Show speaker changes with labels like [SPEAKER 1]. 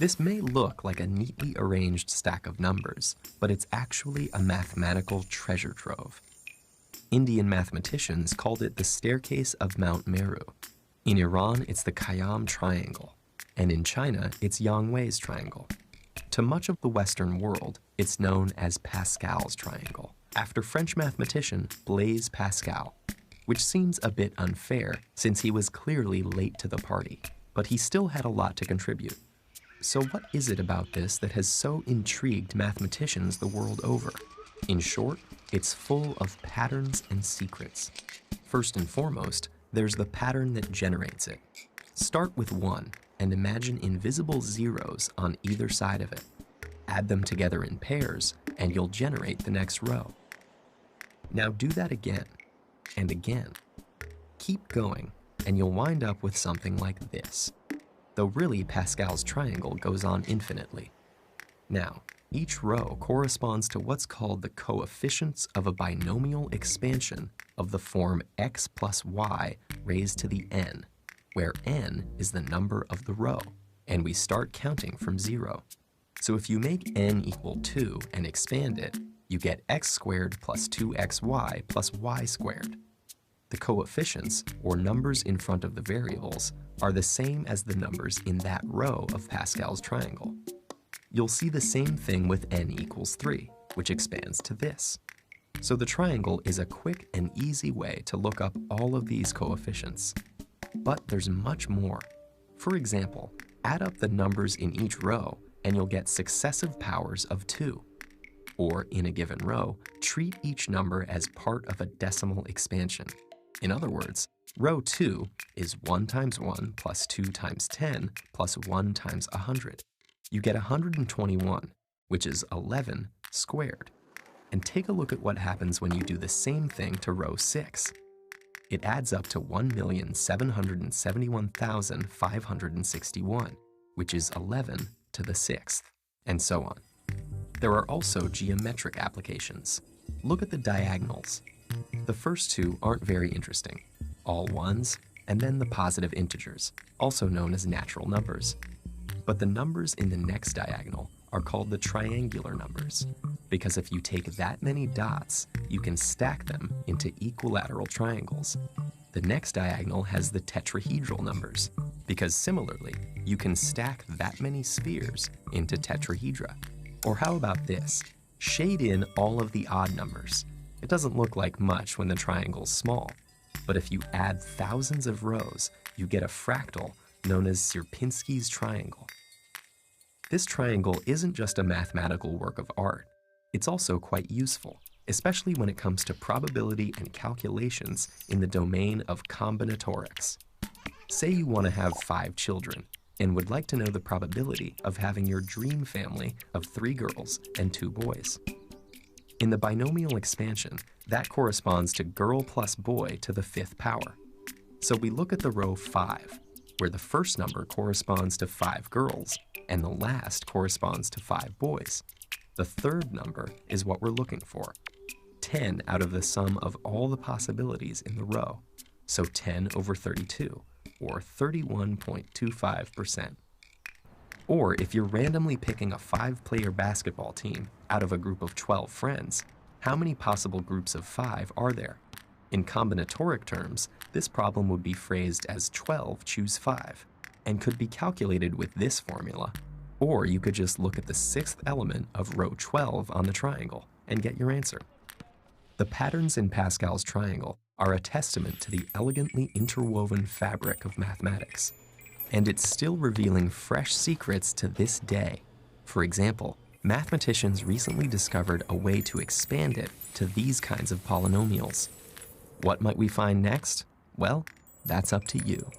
[SPEAKER 1] This may look like a neatly arranged stack of numbers, but it's actually a mathematical treasure trove. Indian mathematicians called it the staircase of Mount Meru. In Iran, it's the Khayyam Triangle, and in China, it's Yangwei's Triangle. To much of the Western world, it's known as Pascal's Triangle, after French mathematician Blaise Pascal, which seems a bit unfair since he was clearly late to the party, but he still had a lot to contribute. So what is it about this that has so intrigued mathematicians the world over? In short, it's full of patterns and secrets. First and foremost, there's the pattern that generates it. Start with 1 and imagine invisible zeros on either side of it. Add them together in pairs and you'll generate the next row. Now do that again and again. Keep going and you'll wind up with something like this. Though really Pascal's triangle goes on infinitely. Now, each row corresponds to what's called the coefficients of a binomial expansion of the form x plus y raised to the n, where n is the number of the row, and we start counting from 0. So if you make n equal 2 and expand it, you get x squared plus 2xy plus y squared. The coefficients, or numbers in front of the variables, are the same as the numbers in that row of Pascal's triangle. You'll see the same thing with n equals 3, which expands to this. So the triangle is a quick and easy way to look up all of these coefficients. But there's much more. For example, add up the numbers in each row and you'll get successive powers of 2. Or in a given row, treat each number as part of a decimal expansion. In other words, row 2 is 1 times 1 plus 2 times 10 plus 1 times 100. You get 121, which is 11 squared. And take a look at what happens when you do the same thing to row 6. It adds up to 1,771,561, which is 11 to the 6th, and so on. There are also geometric applications. Look at the diagonals. The first two aren't very interesting, all ones, and then the positive integers, also known as natural numbers. But the numbers in the next diagonal are called the triangular numbers, because if you take that many dots, you can stack them into equilateral triangles. The next diagonal has the tetrahedral numbers, because similarly, you can stack that many spheres into tetrahedra. Or how about this? Shade in all of the odd numbers. It doesn't look like much when the triangle's small, but if you add thousands of rows, you get a fractal known as Sierpinski's triangle. This triangle isn't just a mathematical work of art. It's also quite useful, especially when it comes to probability and calculations in the domain of combinatorics. Say you want to have 5 children and would like to know the probability of having your dream family of 3 girls and 2 boys. In the binomial expansion, that corresponds to girl plus boy to the 5th power. So we look at the row 5, where the first number corresponds to 5 girls and the last corresponds to 5 boys. The third number is what we're looking for, 10 out of the sum of all the possibilities in the row, so 10 over 32, or 31.25%. Or if you're randomly picking a 5-player basketball team out of a group of 12 friends, how many possible groups of 5 are there? In combinatoric terms, this problem would be phrased as 12 choose 5, and could be calculated with this formula. Or you could just look at the 6th element of row 12 on the triangle and get your answer. The patterns in Pascal's triangle are a testament to the elegantly interwoven fabric of mathematics. And it's still revealing fresh secrets to this day. For example, mathematicians recently discovered a way to expand it to these kinds of polynomials. What might we find next? Well, that's up to you.